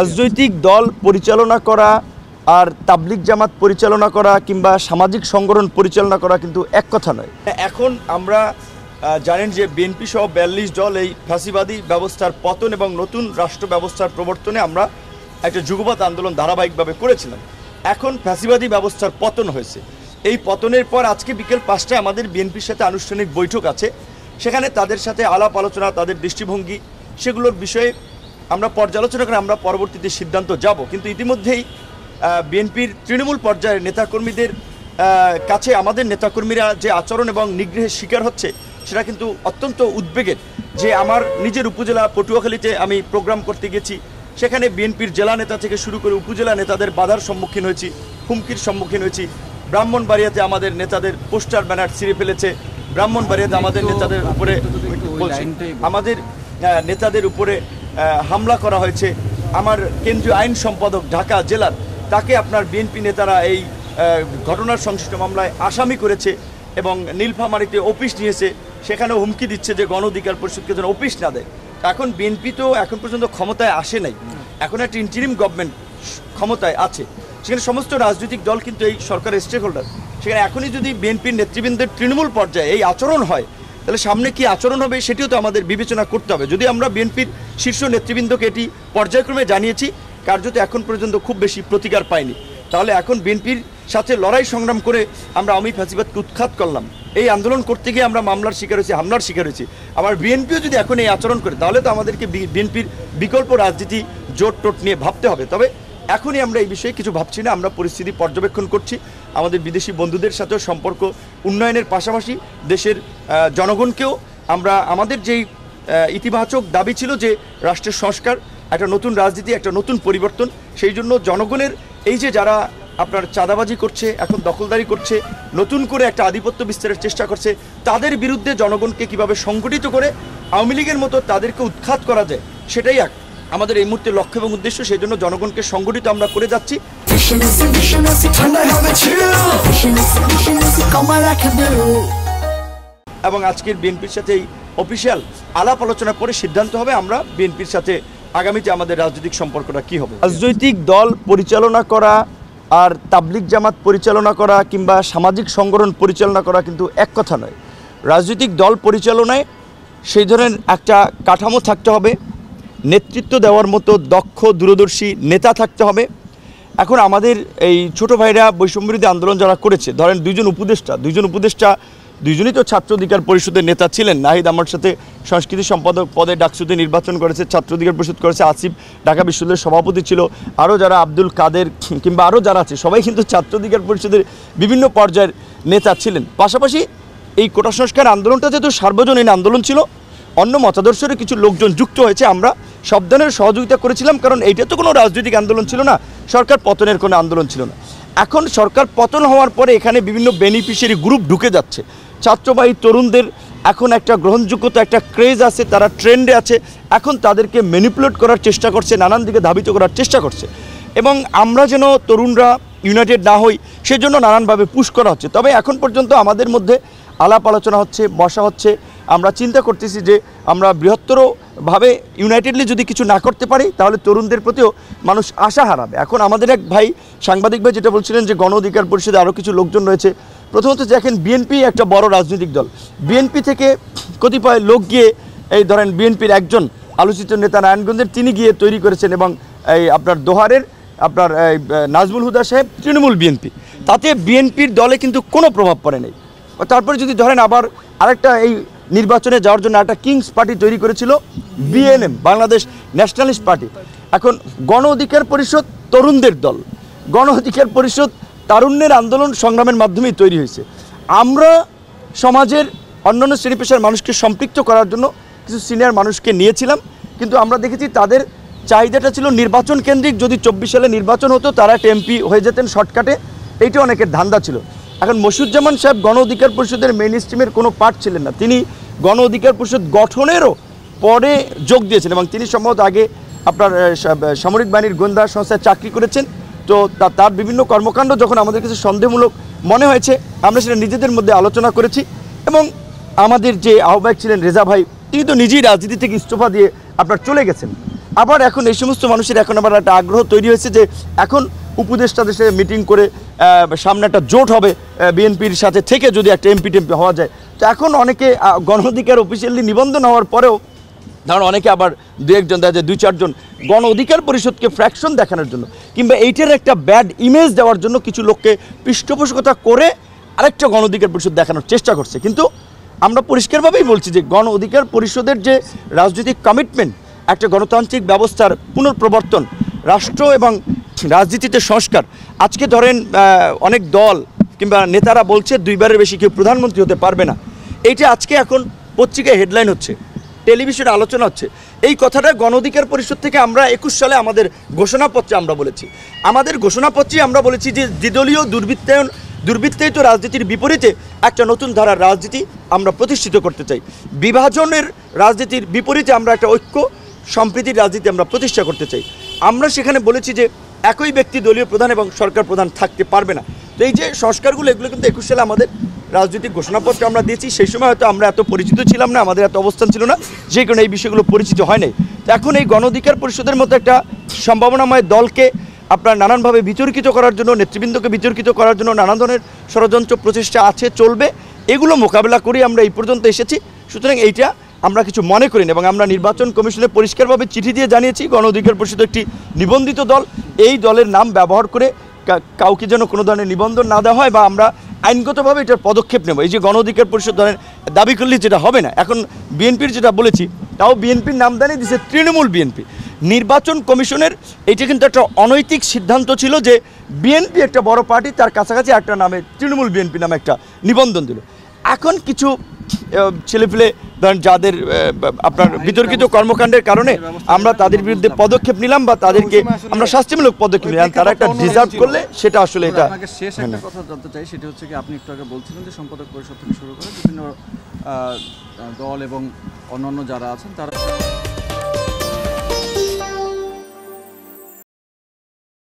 রাজনৈতিক দল পরিচালনা করা আর তাবলিগ জামাত পরিচালনা করা কিংবা সামাজিক সংগঠন পরিচালনা করা কিন্তু এক কথা নয়। এখন আমরা জানেন যে বিএনপি সহ ৪২ দল এই ফ্যাসিবাদী ব্যবস্থার পতন এবং নতুন রাষ্ট্র ব্যবস্থার প্রবর্তনে আমরা একটা যুগপৎ আন্দোলন ধারাবাহিকভাবে করেছিলাম। এখন ফ্যাসিবাদী ব্যবস্থার পতন হয়েছে। এই পতনের পর আজকে বিকেল ৫টায় আমাদের বিএনপির সাথে আনুষ্ঠানিক বৈঠক আছে। সেখানে তাদের সাথে আলাপ আলোচনা, তাদের দৃষ্টিভঙ্গি, সেগুলোর বিষয়ে আমরা পর্যালোচনা করে আমরা পরবর্তীতে সিদ্ধান্ত যাব। কিন্তু ইতিমধ্যেই বিএনপির তৃণমূল পর্যায়ের নেতাকর্মীদের কাছে আমাদের নেতাকর্মীরা যে আচরণ এবং নিগ্রহের শিকার হচ্ছে সেটা কিন্তু অত্যন্ত উদ্বেগের। যে আমার নিজের উপজেলা পটুয়াখালীতে আমি প্রোগ্রাম করতে গেছি, সেখানে বিএনপির জেলা নেতা থেকে শুরু করে উপজেলা নেতাদের বাধার সম্মুখীন হয়েছি, হুমকির সম্মুখীন হয়েছি। ব্রাহ্মণবাড়িয়াতে আমাদের নেতাদের পোস্টার ব্যানার ছিঁড়ে ফেলেছে, ব্রাহ্মণবাড়িয়াতে আমাদের নেতাদের উপরে হামলা করা হয়েছে। আমার কেন্দ্রীয় আইন সম্পাদক ঢাকা জেলার, তাকে আপনার বিএনপি নেতারা এই ঘটনার সংশ্লিষ্ট মামলায় আসামি করেছে এবং নীলফামারীতে অফিস নিয়েছে, সেখানেও হুমকি দিচ্ছে যে গণ অধিকার পরিষদকে যেন অফিস না দেয়। এখন বিএনপি তো এখন পর্যন্ত ক্ষমতায় আসে নাই, এখন একটা ইন্টারিম গভর্নমেন্ট ক্ষমতায় আছে, সেখানে সমস্ত রাজনৈতিক দল কিন্তু এই সরকারের স্টেক হোল্ডার। সেখানে এখনই যদি বিএনপির নেতৃবৃন্দের তৃণমূল পর্যায়ে এই আচরণ হয়, তাহলে সামনে কি আচরণ হবে সেটিও তো আমাদের বিবেচনা করতে হবে। যদি আমরা বিএনপির শীর্ষ নেতৃবৃন্দকে এটি পর্যায়ক্রমে জানিয়েছি, কার্যত এখন পর্যন্ত খুব বেশি প্রতিকার পাইনি, তাহলে এখন বিএনপির সাথে লড়াই সংগ্রাম করে আমরা আওয়ামী ফ্যাসিবাদকে উৎখাত করলাম। এই আন্দোলন করতে গিয়ে আমরা মামলার শিকার হয়েছি, হামলার শিকার হয়েছি। আবার বিএনপিও যদি এখন এই আচরণ করে, তাহলে তো আমাদেরকে বিএনপির বিকল্প রাজনীতি জোট টোট নিয়ে ভাবতে হবে। তবে এখনই আমরা এই বিষয়ে কিছু ভাবছি না, আমরা পরিস্থিতি পর্যবেক্ষণ করছি। আমাদের বিদেশি বন্ধুদের সাথেও সম্পর্ক উন্নয়নের পাশাপাশি দেশের জনগণকেও আমরা আমাদের যেই ইতিবাচক দাবি ছিল যে রাষ্ট্রের সংস্কার, একটা নতুন রাজনীতি, একটা নতুন পরিবর্তন, সেই জন্য জনগণের এই যে যারা আপনার চাঁদাবাজি করছে, এখন দখলদারি করছে, নতুন করে একটা আধিপত্য বিস্তারের চেষ্টা করছে, তাদের বিরুদ্ধে জনগণকে কিভাবে সংগঠিত করে আওয়ামী লীগের মতো তাদেরকে উৎখাত করা যায়, সেটাই আমাদের এই মুহূর্তে লক্ষ্য এবং উদ্দেশ্য। সেই জন্য জনগণকে সংগঠিত আমরা করে যাচ্ছি। এবং আজকের বিএনপির সাথে এই অফিসিয়াল আলাপ আলোচনা করে সিদ্ধান্ত হবে আমরা বিএনপির সাথে আগামীতে আমাদের রাজনৈতিক সম্পর্কটা কী হবে। রাজনৈতিক দল পরিচালনা করা আর তাবলিগ জামাত পরিচালনা করা কিংবা সামাজিক সংগঠন পরিচালনা করা কিন্তু এক কথা নয়। রাজনৈতিক দল পরিচালনায় সেই ধরনের একটা কাঠামো থাকতে হবে, নেতৃত্ব দেওয়ার মতো দক্ষ দূরদর্শী নেতা থাকতে হবে। এখন আমাদের এই ছোট ভাইরা বৈষম্যবিরোধী আন্দোলন যারা করেছে, ধরেন দুইজন উপদেষ্টা দুইজনই তো ছাত্র অধিকার পরিষদের নেতা ছিলেন। নাহিদ আমার সাথে সংস্কৃতি সম্পাদক পদে ডাকসুতে নির্বাচন করেছে, ছাত্র অধিকার পরিষদ করেছে। আসিফ ঢাকা বিশ্ববিদ্যালয়ের সভাপতি ছিল। আরও যারা আব্দুল কাদের কিংবা আরও যারা আছে, সবাই কিন্তু ছাত্র অধিকার পরিষদের বিভিন্ন পর্যায়ের নেতা ছিলেন। পাশাপাশি এই কোটা সংস্কার আন্দোলনটা যেহেতু সার্বজনীন আন্দোলন ছিল, অন্য মতাদর্শের কিছু লোকজন যুক্ত হয়েছে, আমরা সব ধরনের সহযোগিতা করেছিলাম, কারণ এইটা তো কোনো রাজনৈতিক আন্দোলন ছিল না, সরকার পতনের কোনো আন্দোলন ছিল না। এখন সরকার পতন হওয়ার পরে এখানে বিভিন্ন বেনিফিশিয়ারি গ্রুপ ঢুকে যাচ্ছে। ছাত্রবাহী তরুণদের এখন একটা গ্রহণযোগ্যতা, একটা ক্রেজ আছে, তারা ট্রেন্ডে আছে। এখন তাদেরকে ম্যানিপুলেট করার চেষ্টা করছে, নানান দিকে ধাবিত করার চেষ্টা করছে, এবং আমরা যেন তরুণরা ইউনাইটেড না হই সেজন্য নানানভাবে পুশ করা হচ্ছে। তবে এখন পর্যন্ত আমাদের মধ্যে আলাপ আলোচনা হচ্ছে, বসা হচ্ছে। আমরা চিন্তা করতেছি যে আমরা বৃহত্তরভাবে ইউনাইটেডলি যদি কিছু না করতে পারি, তাহলে তরুণদের প্রতিও মানুষ আশা হারাবে। এখন আমাদের এক ভাই, সাংবাদিক ভাই, যেটা বলছিলেন যে গণ অধিকার পরিষদে আরও কিছু লোকজন রয়েছে। প্রথমত দেখেন, বিএনপি একটা বড় রাজনৈতিক দল। বিএনপি থেকে কতিপয় লোক গিয়ে, এই ধরেন বিএনপির একজন আলোচিত নেতা নারায়ণগঞ্জের, তিনি গিয়ে তৈরি করেছেন, এবং এই আপনার দোহারের আপনার নাজমুল হুদা সাহেব তৃণমূল বিএনপি, তাতে বিএনপির দলে কিন্তু কোনো প্রভাব পড়ে নেই। তারপরে যদি ধরেন আবার আরেকটা এই নির্বাচনে যাওয়ার জন্য একটা কিংস পার্টি তৈরি করেছিল বিএনএম, বাংলাদেশ ন্যাশনালিস্ট পার্টি। এখন গণ অধিকার পরিষদ তরুণদের দল, গণ অধিকার পরিষদ তারুণ্যের আন্দোলন সংগ্রামের মাধ্যমেই তৈরি হয়েছে। আমরা সমাজের অন্যান্য শ্রেণী পেশার মানুষকে সম্পৃক্ত করার জন্য কিছু সিনিয়র মানুষকে নিয়েছিলাম, কিন্তু আমরা দেখেছি তাদের চাহিদাটা ছিল নির্বাচন কেন্দ্রিক। যদি 24 সালে নির্বাচন হতো, তারা এমপি হয়ে যেতেন শর্টকাটে, এইটা অনেকের ধান্দা ছিল। এখন মশিউজ্জামান সাহেব গণ অধিকার পরিষদের মেইন স্ট্রিমের কোনো পার্ট ছিলেন না, তিনি গণ অধিকার পরিষদ গঠনেরও পরে যোগ দিয়েছেন, এবং তিনি সম্ভবত আগে আপনার সামরিক বাহিনীর গোয়েন্দা সংস্থায় চাকরি করেছেন। তো তার বিভিন্ন কর্মকাণ্ড যখন আমাদের কাছে সন্দেহমূলক মনে হয়েছে, আমরা সেটা নিজেদের মধ্যে আলোচনা করেছি। এবং আমাদের যে আহ্বায়ক ছিলেন রেজা ভাই, তিনি তো নিজেই রাজনীতি থেকে ইস্তফা দিয়ে আপনার চলে গেছেন। আবার এখন এই সমস্ত মানুষের এখন আবার একটা আগ্রহ তৈরি হয়েছে যে এখন উপদেষ্টাদের সাথে মিটিং করে সামনে একটা জোট হবে বিএনপির সাথে থেকে যদি একটা এমপি টেমপি হওয়া যায়। তো এখন অনেকে গণ অধিকার অফিসিয়ালি নিবন্ধন হওয়ার পরেও ধরুন অনেকে আবার দু একজন দেখা যায় 2-4 জন গণ অধিকার পরিষদকে ফ্র্যাকশন দেখানোর জন্য কিংবা এইটার একটা ব্যাড ইমেজ দেওয়ার জন্য কিছু লোককে পৃষ্ঠপোষকতা করে আরেকটা গণ অধিকার পরিষদ দেখানোর চেষ্টা করছে। কিন্তু আমরা পরিষ্কারভাবেই বলছি যে গণ অধিকার পরিষদের যে রাজনৈতিক কমিটমেন্ট, একটা গণতান্ত্রিক ব্যবস্থার পুনঃপ্রবর্তন, রাষ্ট্র এবং রাজনীতিতে সংস্কার, আজকে ধরেন অনেক দল কিংবা নেতারা বলছে 2বারের বেশি কেউ প্রধানমন্ত্রী হতে পারবে না। এইটা আজকে এখন পত্রিকায় হেডলাইন হচ্ছে, টেলিভিশনে আলোচনা হচ্ছে। এই কথাটা গণ অধিকার পরিষদ থেকে আমরা 21 সালে আমাদের ঘোষণাপত্রে আমরা বলেছি। আমাদের ঘোষণাপত্রে আমরা বলেছি যে দ্বিদলীয় দুর্বৃত্তায়িত রাজনীতির বিপরীতে একটা নতুন ধারার রাজনীতি আমরা প্রতিষ্ঠিত করতে চাই। বিভাজনের রাজনীতির বিপরীতে আমরা একটা ঐক্য সম্প্রীতির রাজনীতি আমরা প্রতিষ্ঠা করতে চাই। আমরা সেখানে বলেছি যে একই ব্যক্তি দলীয় প্রধান এবং সরকার প্রধান থাকতে পারবে না। তো এই যে সংস্কারগুলো, এগুলো কিন্তু 21 সালে আমাদের রাজনৈতিক ঘোষণাপত্র আমরা দিয়েছি। সেই সময় হয়তো আমরা এত পরিচিত ছিলাম না, আমাদের এত অবস্থান ছিল না, যে কারণে এই বিষয়গুলো পরিচিত হয় নাই। তো এখন এই গণ অধিকার পরিষদের মতো একটা সম্ভাবনাময় দলকে আপনার নানানভাবে বিতর্কিত করার জন্য, নেতৃবৃন্দকে বিতর্কিত করার জন্য নানা ধরনের ষড়যন্ত্র প্রচেষ্টা আছে, চলবে। এগুলো মোকাবেলা করে আমরা এই পর্যন্ত এসেছি। সুতরাং এইটা আমরা কিছু মনে করি না এবং আমরা নির্বাচন কমিশনে পরিষ্কারভাবে চিঠি দিয়ে জানিয়েছি গণ অধিকার পরিষদ একটি নিবন্ধিত দল। এই দলের নাম ব্যবহার করে কাউকে যেন কোনো ধরনের নিবন্ধন না দেওয়া হয় বা আমরা আইনগতভাবে এটার পদক্ষেপ নেব। এই যে গণ অধিকার পরিষদ ধরেন দাবি করলে যেটা হবে না। এখন বিএনপির যেটা বলেছি, তাও বিএনপির নাম দাঁড়িয়ে দিচ্ছে তৃণমূল বিএনপি। নির্বাচন কমিশনের এইটা কিন্তু একটা অনৈতিক সিদ্ধান্ত ছিল যে বিএনপি একটা বড় পার্টি, তার কাছাকাছি একটা নামে তৃণমূল বিএনপি নামে একটা নিবন্ধন দিল। এখন কিছু ছেলেপিলে ধরেন যাদের আপনার বিতর্কিত কর্মকাণ্ডের কারণে আমরা তাদের বিরুদ্ধে পদক্ষেপ নিলাম বা তাদেরকে আমরা শাস্তিমূলক পদক্ষেপ নিলাম, তারা একটা ডিজার্ভ করলে সেটা আসলে এটা। শেষ একটা কথা জানতে চাই, সেটা হচ্ছে কি আপনি একটু আগে বলছিলেন যে সম্পাদক পরিষদ থেকে শুরু করে বিভিন্ন দল এবং অন্যান্য যারা আছেন তারা